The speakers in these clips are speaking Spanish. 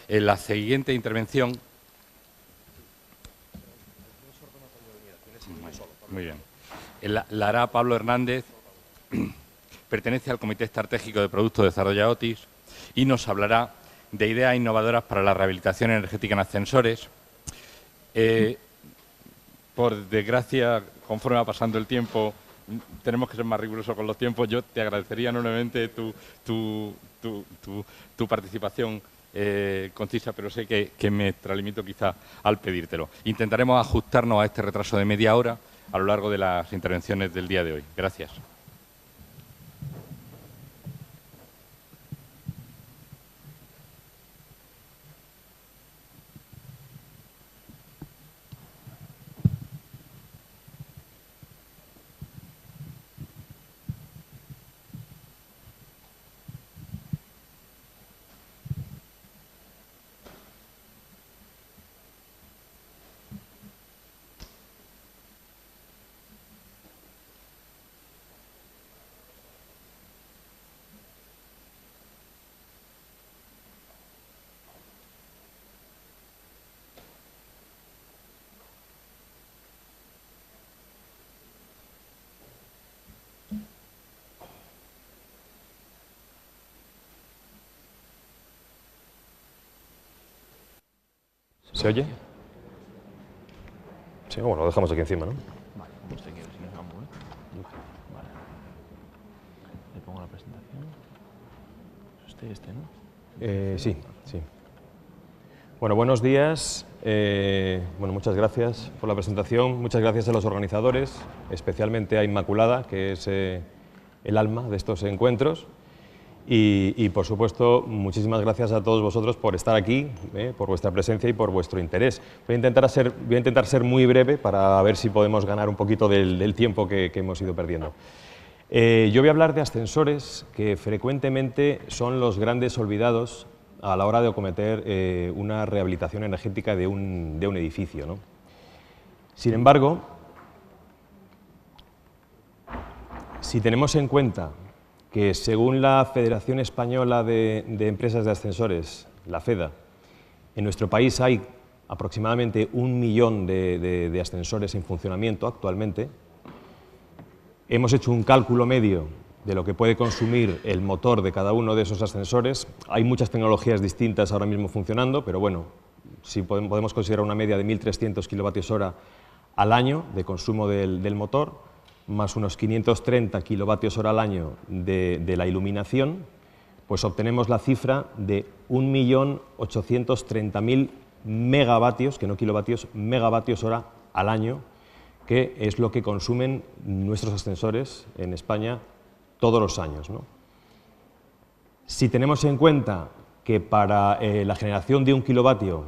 En la siguiente intervención... Muy bien. La hará Pablo Hernández, pertenece al Comité Estratégico de Productos de Zardoya Otis y nos hablará de ideas innovadoras para la rehabilitación energética en ascensores. Por desgracia, conforme va pasando el tiempo, tenemos que ser más rigurosos con los tiempos. Yo te agradecería enormemente tu participación concisa, pero sé que me extralimito quizá al pedírtelo. Intentaremos ajustarnos a este retraso de media hora a lo largo de las intervenciones del día de hoy. Gracias. ¿Se oye? Sí, bueno, lo dejamos aquí encima, ¿no? Vale, como usted quiere, si nos vamos, Vale. Le pongo la presentación. Es usted ¿no? Sí, sí. Bueno, buenos días. Bueno, muchas gracias por la presentación. Muchas gracias a los organizadores, especialmente a Inmaculada, que es el alma de estos encuentros. Y, por supuesto, muchísimas gracias a todos vosotros por estar aquí, por vuestra presencia y por vuestro interés. Voy a intentar ser muy breve para ver si podemos ganar un poquito del tiempo que hemos ido perdiendo. Yo voy a hablar de ascensores, que frecuentemente son los grandes olvidados a la hora de acometer una rehabilitación energética de un edificio, ¿no? Sin embargo, si tenemos en cuenta que según la Federación Española de Empresas de Ascensores, la FEDA, en nuestro país hay aproximadamente 1 millón de ascensores en funcionamiento actualmente. Hemos hecho un cálculo medio de lo que puede consumir el motor de cada uno de esos ascensores. Hay muchas tecnologías distintas ahora mismo funcionando, pero bueno, si podemos considerar una media de 1.300 kWh al año de consumo del motor, más unos 530 kWh al año de la iluminación, pues obtenemos la cifra de 1.830.000 megavatios, que no kilovatios, megavatios hora al año, que es lo que consumen nuestros ascensores en España todos los años, ¿no? Si tenemos en cuenta que para la generación de 1 kilovatio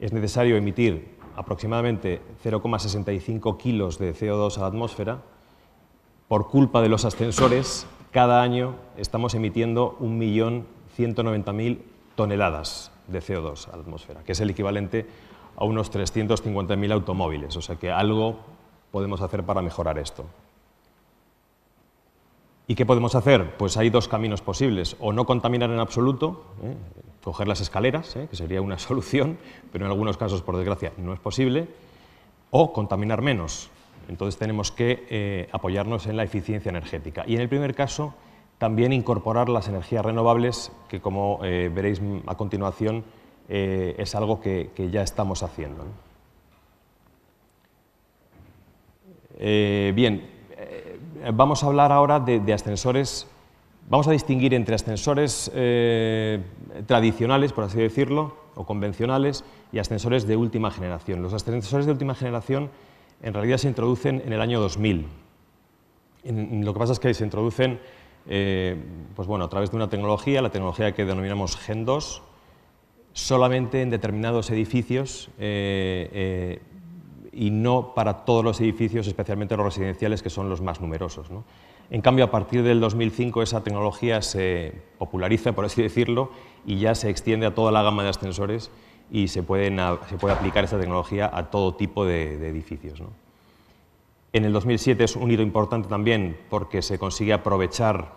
es necesario emitir aproximadamente 0,65 kilos de CO2 a la atmósfera, por culpa de los ascensores, cada año estamos emitiendo 1.190.000 toneladas de CO2 a la atmósfera, que es el equivalente a unos 350.000 automóviles, o sea que algo podemos hacer para mejorar esto. ¿Y qué podemos hacer? Pues hay dos caminos posibles, o no contaminar en absoluto, coger las escaleras, que sería una solución, pero en algunos casos, por desgracia, no es posible, o contaminar menos. Entonces tenemos que apoyarnos en la eficiencia energética. Y en el primer caso, también incorporar las energías renovables, que como veréis a continuación, es algo que ya estamos haciendo, ¿no? Vamos a hablar ahora de ascensores. Vamos a distinguir entre ascensores tradicionales, por así decirlo, o convencionales, y ascensores de última generación. Los ascensores de última generación en realidad se introducen en el año 2000. Lo que pasa es que se introducen pues bueno, a través de una tecnología, la tecnología que denominamos Gen 2, solamente en determinados edificios y no para todos los edificios, especialmente los residenciales, que son los más numerosos, ¿no? En cambio, a partir del 2005 esa tecnología se populariza, por así decirlo, y ya se extiende a toda la gama de ascensores y se puede aplicar esta tecnología a todo tipo de edificios, ¿no? En el 2007 es un hito importante también porque se consigue aprovechar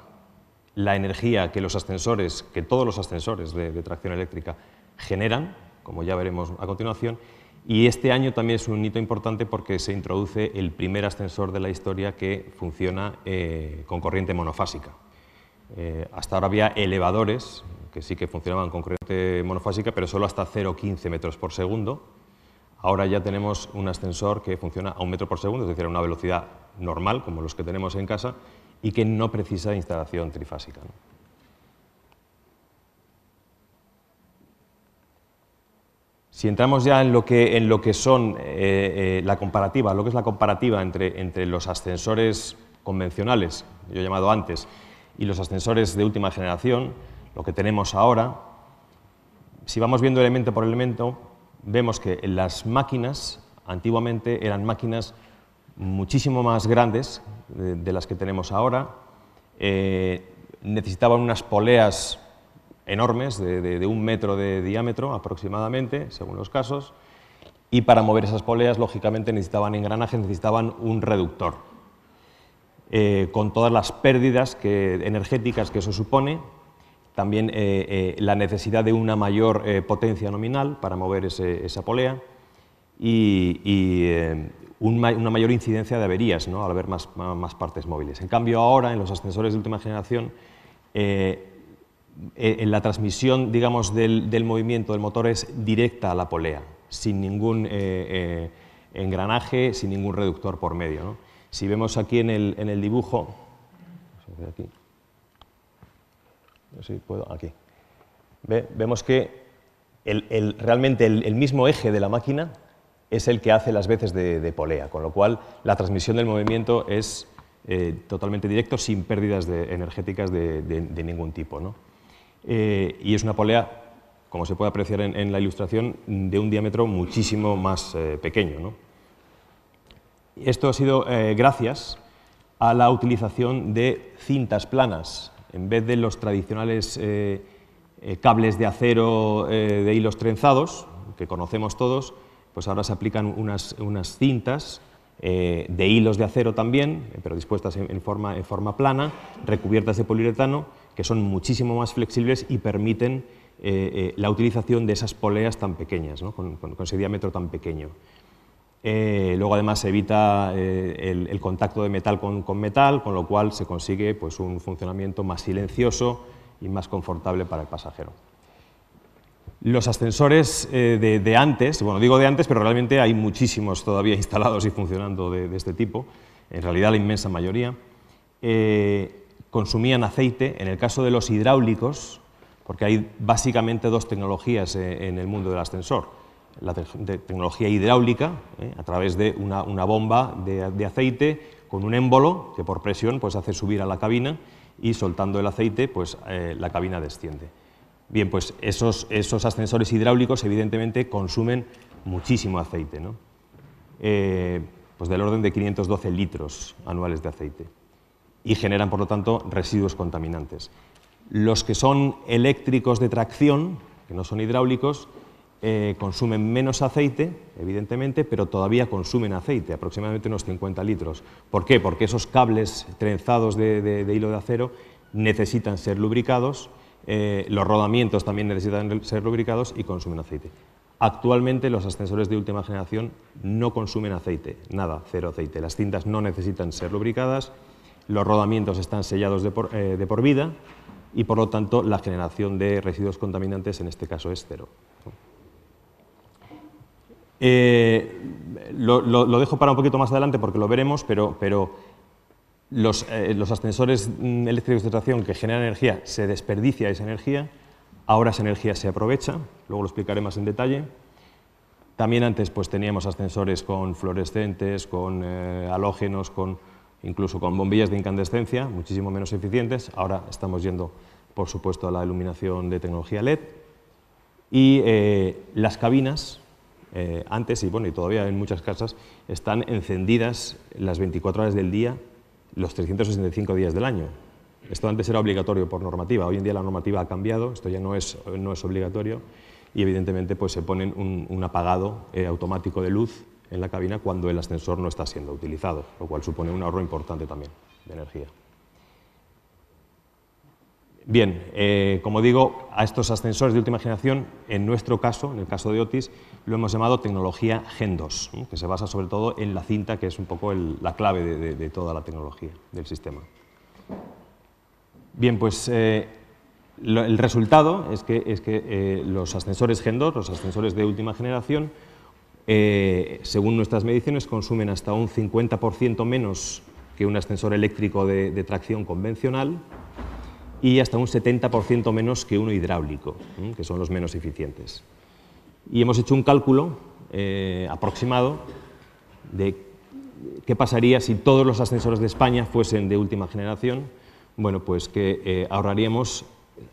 la energía que los ascensores, que todos los ascensores de tracción eléctrica generan, como ya veremos a continuación, y este año también es un hito importante porque se introduce el primer ascensor de la historia que funciona con corriente monofásica. Hasta ahora había elevadores que sí que funcionaban con corriente monofásica, pero solo hasta 0,15 metros por segundo. Ahora ya tenemos un ascensor que funciona a 1 metro por segundo, es decir, a una velocidad normal, como los que tenemos en casa, y que no precisa instalación trifásica, ¿no? Si entramos ya en lo que son la comparativa, lo que es la comparativa entre los ascensores convencionales, yo he llamado antes, y los ascensores de última generación, lo que tenemos ahora, si vamos viendo elemento por elemento, vemos que las máquinas antiguamente eran máquinas muchísimo más grandes de las que tenemos ahora, necesitaban unas poleas enormes, de 1 metro de diámetro aproximadamente, según los casos, y para mover esas poleas, lógicamente, necesitaban engranajes, necesitaban un reductor, con todas las pérdidas energéticas que eso supone, también la necesidad de una mayor potencia nominal para mover esa polea y una mayor incidencia de averías, ¿no?, al haber más partes móviles. En cambio, ahora, en los ascensores de última generación, en la transmisión, digamos, del movimiento del motor es directa a la polea, sin ningún engranaje, sin ningún reductor por medio, ¿no? Si vemos aquí en el dibujo, aquí, no sé si puedo, aquí, vemos que realmente el mismo eje de la máquina es el que hace las veces de polea, con lo cual la transmisión del movimiento es totalmente directo, sin pérdidas energéticas de ningún tipo, ¿no? Y es una polea, como se puede apreciar en la ilustración, de un diámetro muchísimo más pequeño, ¿no? Esto ha sido gracias a la utilización de cintas planas. En vez de los tradicionales cables de acero de hilos trenzados, que conocemos todos, pues ahora se aplican unas cintas de hilos de acero también, pero dispuestas en forma plana, recubiertas de poliuretano, que son muchísimo más flexibles y permiten la utilización de esas poleas tan pequeñas, ¿no?, con ese diámetro tan pequeño. Luego, además, se evita el contacto de metal con metal, con lo cual se consigue, pues, un funcionamiento más silencioso y más confortable para el pasajero. Los ascensores de antes, bueno, digo de antes, pero realmente hay muchísimos todavía instalados y funcionando de este tipo, en realidad la inmensa mayoría, consumían aceite. En el caso de los hidráulicos, porque hay básicamente dos tecnologías en el mundo del ascensor: la tecnología hidráulica, a través de una bomba de aceite con un émbolo que por presión, pues, hace subir a la cabina, y soltando el aceite, pues, la cabina desciende. Bien, pues esos ascensores hidráulicos evidentemente consumen muchísimo aceite, ¿no? Pues del orden de 512 litros anuales de aceite, y generan, por lo tanto, residuos contaminantes. Los que son eléctricos de tracción, que no son hidráulicos, consumen menos aceite, evidentemente, pero todavía consumen aceite, aproximadamente unos 50 litros. ¿Por qué? Porque esos cables trenzados de hilo de acero necesitan ser lubricados, los rodamientos también necesitan ser lubricados y consumen aceite. Actualmente los ascensores de última generación no consumen aceite, nada, cero aceite. Las cintas no necesitan ser lubricadas, los rodamientos están sellados de por vida, y por lo tanto la generación de residuos contaminantes en este caso es cero. Lo dejo para un poquito más adelante porque lo veremos, pero los ascensores eléctricos de tracción que generan energía, se desperdicia esa energía, ahora esa energía se aprovecha, luego lo explicaré más en detalle. También antes, pues, teníamos ascensores con fluorescentes, con halógenos, incluso con bombillas de incandescencia, muchísimo menos eficientes. Ahora estamos yendo, por supuesto, a la iluminación de tecnología LED. Y las cabinas, antes y todavía en muchas casas, están encendidas las 24 horas del día, los 365 días del año. Esto antes era obligatorio por normativa, hoy en día la normativa ha cambiado, esto ya no es obligatorio, y evidentemente, pues, se ponen un apagado automático de luz en la cabina cuando el ascensor no está siendo utilizado, lo cual supone un ahorro importante también de energía. Bien, como digo, a estos ascensores de última generación, en nuestro caso, en el caso de Otis, lo hemos llamado tecnología Gen 2, que se basa sobre todo en la cinta, que es un poco la clave de toda la tecnología del sistema. Bien, pues el resultado es que los ascensores Gen 2, los ascensores de última generación, según nuestras mediciones, consumen hasta un 50% menos que un ascensor eléctrico de tracción convencional y hasta un 70% menos que uno hidráulico, que son los menos eficientes. Y hemos hecho un cálculo aproximado de qué pasaría si todos los ascensores de España fuesen de última generación. Bueno, pues que ahorraríamos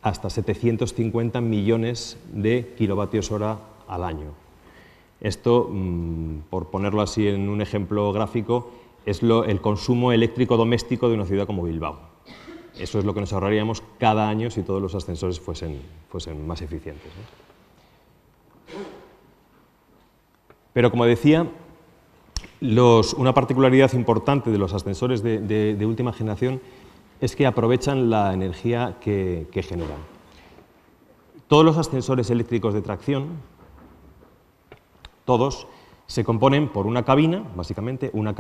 hasta 750 millones de kilovatios hora al año. Esto, por ponerlo así en un ejemplo gráfico, es el consumo eléctrico doméstico de una ciudad como Bilbao. Eso es lo que nos ahorraríamos cada año si todos los ascensores fuesen más eficientes, ¿no? Pero, como decía, una particularidad importante de los ascensores de última generación es que aprovechan la energía que generan. Todos los ascensores eléctricos de tracción, todos, se componen por una cabina, básicamente, una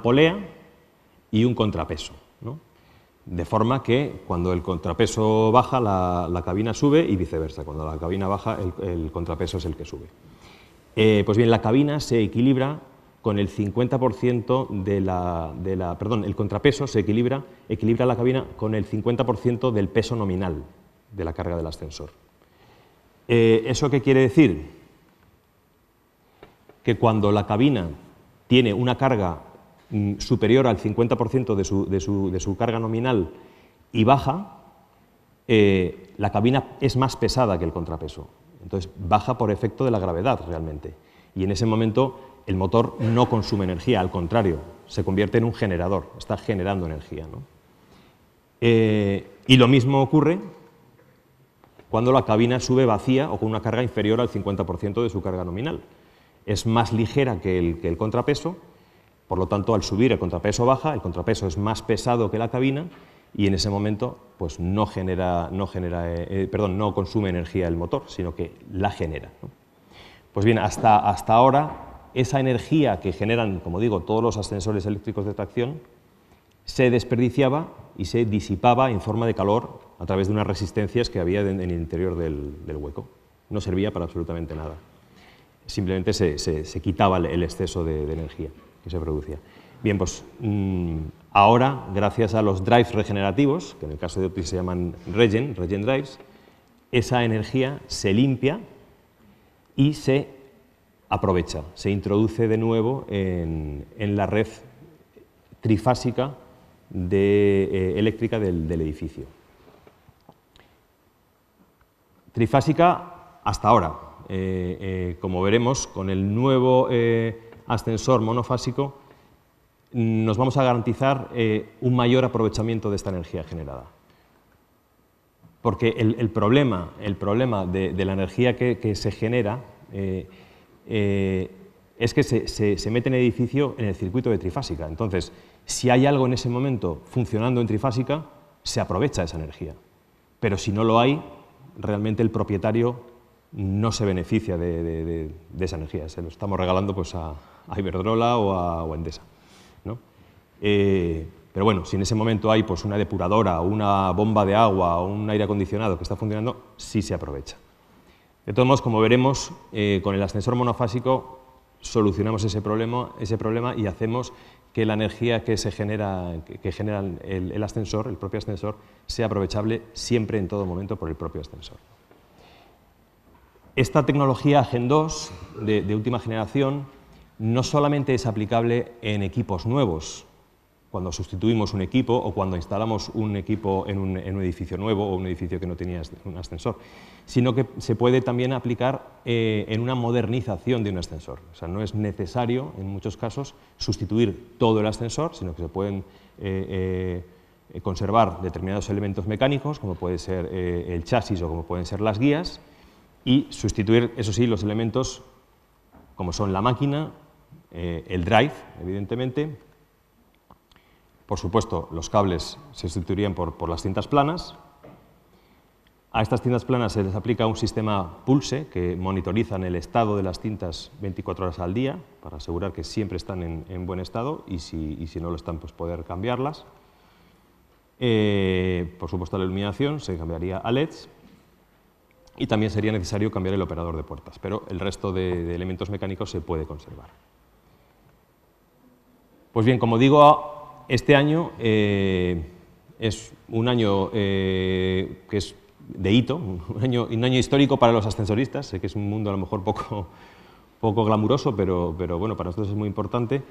polea y un contrapeso, ¿no? De forma que cuando el contrapeso baja, la cabina sube y viceversa. Cuando la cabina baja, el contrapeso es el que sube. Pues bien, la cabina se equilibra con el 50% perdón, el contrapeso se equilibra la cabina con el 50% del peso nominal de la carga del ascensor. ¿Eso qué quiere decir? Que cuando la cabina tiene una carga superior al 50% de su carga nominal y baja, la cabina es más pesada que el contrapeso. Entonces baja por efecto de la gravedad realmente. Y en ese momento el motor no consume energía, al contrario, se convierte en un generador, está generando energía, ¿no? Y lo mismo ocurre cuando la cabina sube vacía o con una carga inferior al 50% de su carga nominal. Es más ligera que el contrapeso, por lo tanto, al subir el contrapeso baja, el contrapeso es más pesado que la cabina y en ese momento pues, no consume energía el motor, sino que la genera, ¿no? Pues bien, hasta ahora, esa energía que generan, como digo, todos los ascensores eléctricos de tracción, se desperdiciaba y se disipaba en forma de calor a través de unas resistencias que había en el interior del hueco. No servía para absolutamente nada. Simplemente se quitaba el exceso de energía que se producía. Bien, pues ahora, gracias a los drives regenerativos, que en el caso de Otis se llaman regen drives, esa energía se limpia y se aprovecha, se introduce de nuevo en la red trifásica eléctrica del edificio. Trifásica hasta ahora. Como veremos, con el nuevo ascensor monofásico nos vamos a garantizar un mayor aprovechamiento de esta energía generada. Porque el problema de la energía que se genera es que se mete en el edificio en el circuito de trifásica. Entonces, si hay algo en ese momento funcionando en trifásica, se aprovecha esa energía. Pero si no lo hay, realmente el propietario no se beneficia de esa energía. Se lo estamos regalando pues, a Iberdrola o a Endesa, ¿no? Pero bueno, si en ese momento hay pues, una depuradora, o una bomba de agua o un aire acondicionado que está funcionando, sí se aprovecha. De todos modos, como veremos, con el ascensor monofásico solucionamos ese problema y hacemos que la energía que genera el ascensor, el propio ascensor, sea aprovechable siempre, en todo momento, por el propio ascensor. Esta tecnología Gen 2 de última generación no solamente es aplicable en equipos nuevos, cuando sustituimos un equipo o cuando instalamos un equipo en un edificio nuevo o un edificio que no tenía un ascensor, sino que se puede también aplicar en una modernización de un ascensor. O sea, no es necesario, en muchos casos, sustituir todo el ascensor, sino que se pueden conservar determinados elementos mecánicos, como puede ser el chasis o como pueden ser las guías, y sustituir, eso sí, los elementos como son la máquina, el drive, evidentemente, Por supuesto, los cables se sustituirían por las cintas planas. A estas cintas planas se les aplica un sistema Pulse que monitorizan el estado de las cintas 24 horas al día para asegurar que siempre están en buen estado y si no lo están, pues poder cambiarlas. Por supuesto, la iluminación se cambiaría a LEDs y también sería necesario cambiar el operador de puertas, pero el resto de elementos mecánicos se puede conservar. Pues bien, como digo, este año es un año que es de hito, un año histórico para los ascensoristas. Sé que es un mundo a lo mejor poco glamuroso, pero bueno, para nosotros es muy importante.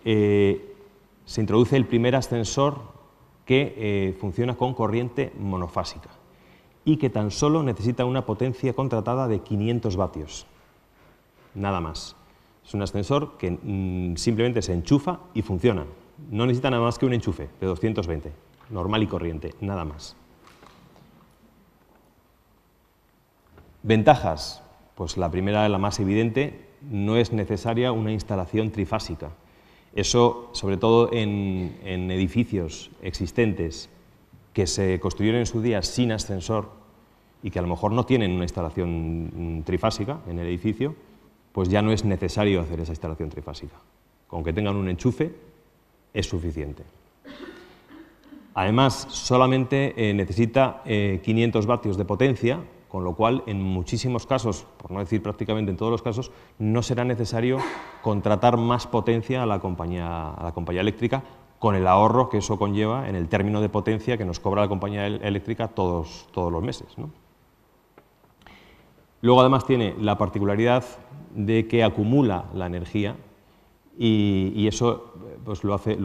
Se introduce el primer ascensor que funciona con corriente monofásica y que tan solo necesita una potencia contratada de 500 vatios, nada más. Es un ascensor que simplemente se enchufa y funciona. No necesita nada más que un enchufe de 220, normal y corriente, nada más. Ventajas, pues la primera, la más evidente, no es necesaria una instalación trifásica. Eso, sobre todo en edificios existentes que se construyeron en su día sin ascensor y que a lo mejor no tienen una instalación trifásica en el edificio, pues ya no es necesario hacer esa instalación trifásica. Con que tengan un enchufe es suficiente. Además, solamente necesita 500 vatios de potencia, con lo cual, en muchísimos casos, por no decir prácticamente en todos los casos, no será necesario contratar más potencia a la compañía eléctrica, con el ahorro que eso conlleva en el término de potencia que nos cobra la compañía eléctrica todos los meses, ¿no? Luego, además, tiene la particularidad de que acumula la energía y eso pues, lo hace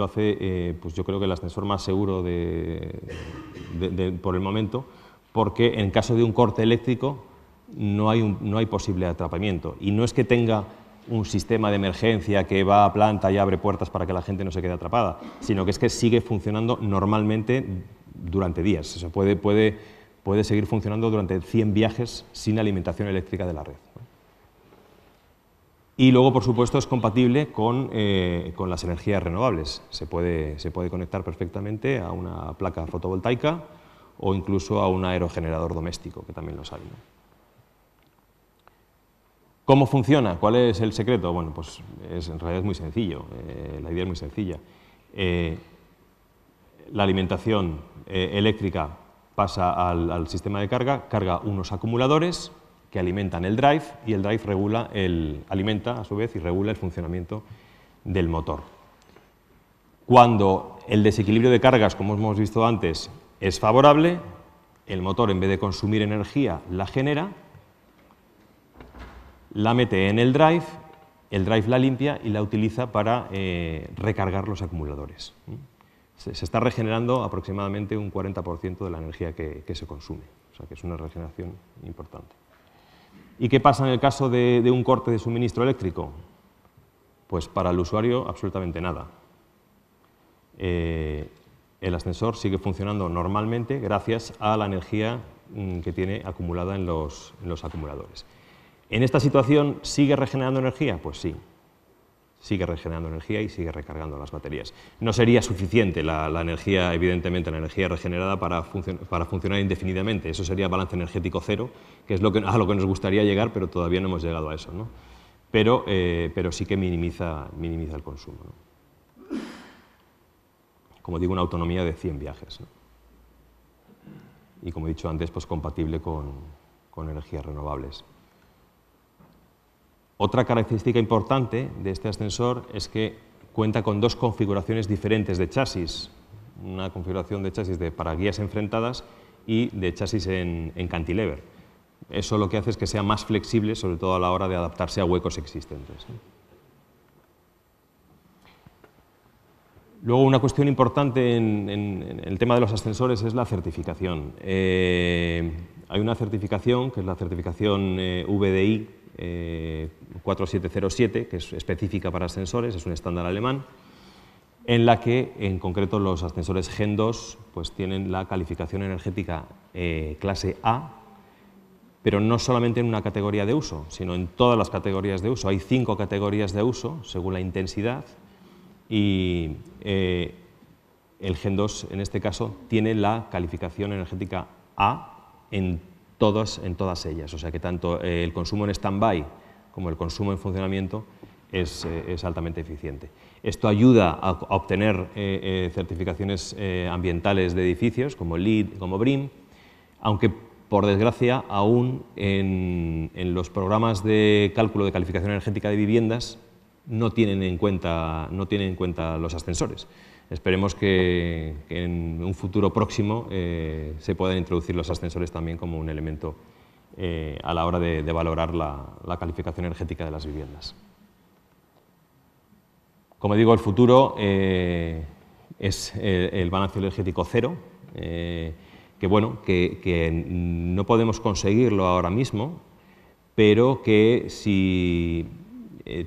pues yo creo que el ascensor más seguro por el momento, porque en caso de un corte eléctrico no hay posible atrapamiento. Y no es que tenga un sistema de emergencia que va a planta y abre puertas para que la gente no se quede atrapada, sino que es que sigue funcionando normalmente durante días. O sea, puede seguir funcionando durante 100 viajes sin alimentación eléctrica de la red. Y luego, por supuesto, es compatible con las energías renovables. Se puede conectar perfectamente a una placa fotovoltaica o incluso a un aerogenerador doméstico, que también los hay, ¿no? ¿Cómo funciona? ¿Cuál es el secreto? Bueno, pues en realidad es muy sencillo, la idea es muy sencilla. La alimentación eléctrica pasa al sistema de carga, carga unos acumuladores que alimentan el drive y el drive alimenta a su vez y regula el funcionamiento del motor. Cuando el desequilibrio de cargas, como hemos visto antes, es favorable, el motor, en vez de consumir energía, la genera, la mete en el drive la limpia y la utiliza para recargar los acumuladores. Se está regenerando aproximadamente un 40% de la energía que se consume, o sea que es una regeneración importante. ¿Y qué pasa en el caso de un corte de suministro eléctrico? Pues para el usuario absolutamente nada. El ascensor sigue funcionando normalmente gracias a la energía que tiene acumulada en los acumuladores. ¿En esta situación sigue regenerando energía? Pues sí, sigue regenerando energía y sigue recargando las baterías. No sería suficiente la energía, evidentemente, la energía regenerada para funcionar indefinidamente. Eso sería balance energético cero, que es a lo que nos gustaría llegar, pero todavía no hemos llegado a eso, ¿no? Pero sí que minimiza el consumo, ¿no? Como digo, una autonomía de 100 viajes, ¿no? Y como he dicho antes, pues compatible con energías renovables. Otra característica importante de este ascensor es que cuenta con dos configuraciones diferentes de chasis. Una configuración de chasis para guías enfrentadas y de chasis en cantilever. Eso lo que hace es que sea más flexible, sobre todo a la hora de adaptarse a huecos existentes, ¿no? Luego, una cuestión importante en el tema de los ascensores es la certificación. Hay una certificación, que es la certificación VDI 4707, que es específica para ascensores, es un estándar alemán, en la que, en concreto, los ascensores Gen 2 pues, tienen la calificación energética clase A, pero no solamente en una categoría de uso, sino en todas las categorías de uso. Hay 5 categorías de uso, según la intensidad, y el Gen 2 en este caso tiene la calificación energética A en todas ellas, o sea que tanto el consumo en stand-by como el consumo en funcionamiento es altamente eficiente. Esto ayuda a obtener certificaciones ambientales de edificios como LEED, como BREEAM, aunque por desgracia aún en los programas de cálculo de calificación energética de viviendas no tienen en cuenta los ascensores. Esperemos que en un futuro próximo se puedan introducir los ascensores también como un elemento a la hora de valorar la calificación energética de las viviendas. Como digo, el futuro es el balance energético cero, que no podemos conseguirlo ahora mismo, pero que si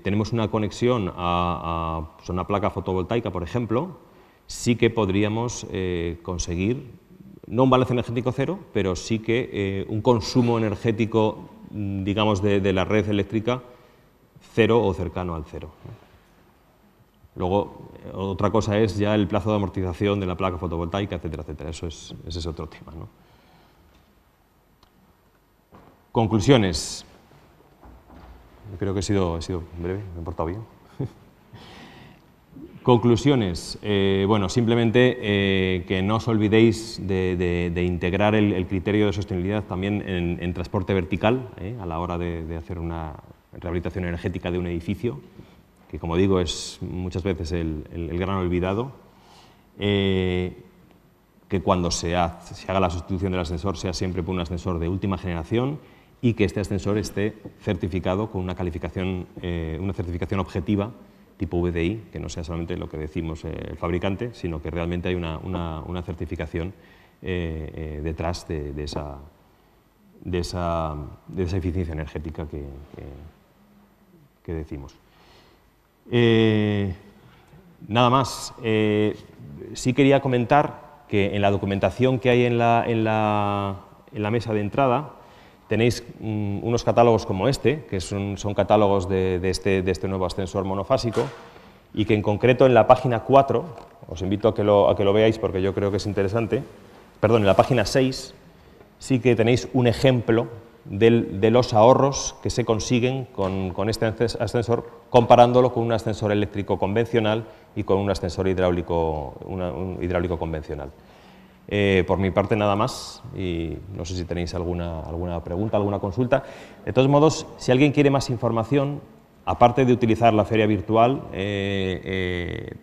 tenemos una conexión a una placa fotovoltaica, por ejemplo, sí que podríamos conseguir, no un balance energético cero, pero sí que un consumo energético, digamos, de la red eléctrica cero o cercano al cero. Luego, otra cosa es ya el plazo de amortización de la placa fotovoltaica, etcétera, etcétera. Ese es otro tema, ¿no? Conclusiones. Yo creo que he sido breve, me he portado bien. Conclusiones. Bueno, simplemente que no os olvidéis de integrar el criterio de sostenibilidad también en transporte vertical, a la hora de hacer una rehabilitación energética de un edificio, que como digo es muchas veces el gran olvidado, que cuando se haga la sustitución del ascensor sea siempre por un ascensor de última generación y que este ascensor esté certificado con una certificación objetiva tipo VDI, que no sea solamente lo que decimos el fabricante, sino que realmente hay una certificación detrás de esa eficiencia energética que decimos. Nada más. Sí quería comentar que en la documentación que hay en la mesa de entrada tenéis unos catálogos como este, que son catálogos de este nuevo ascensor monofásico, y que en concreto en la página 4, os invito a que lo veáis porque yo creo que es interesante, perdón, en la página 6 sí que tenéis un ejemplo de los ahorros que se consiguen con este ascensor, comparándolo con un ascensor eléctrico convencional y con un ascensor hidráulico convencional. Por mi parte nada más, y no sé si tenéis alguna pregunta, alguna consulta. De todos modos, si alguien quiere más información, aparte de utilizar la feria virtual,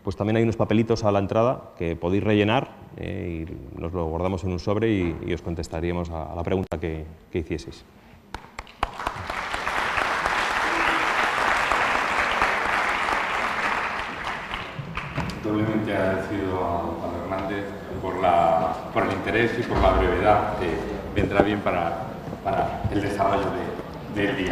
pues también hay unos papelitos a la entrada que podéis rellenar y nos lo guardamos en un sobre y os contestaríamos a la pregunta que hicieseis. Doblemente agradecido a Juan Hernández por el interés y por la brevedad que vendrá bien para el desarrollo del día.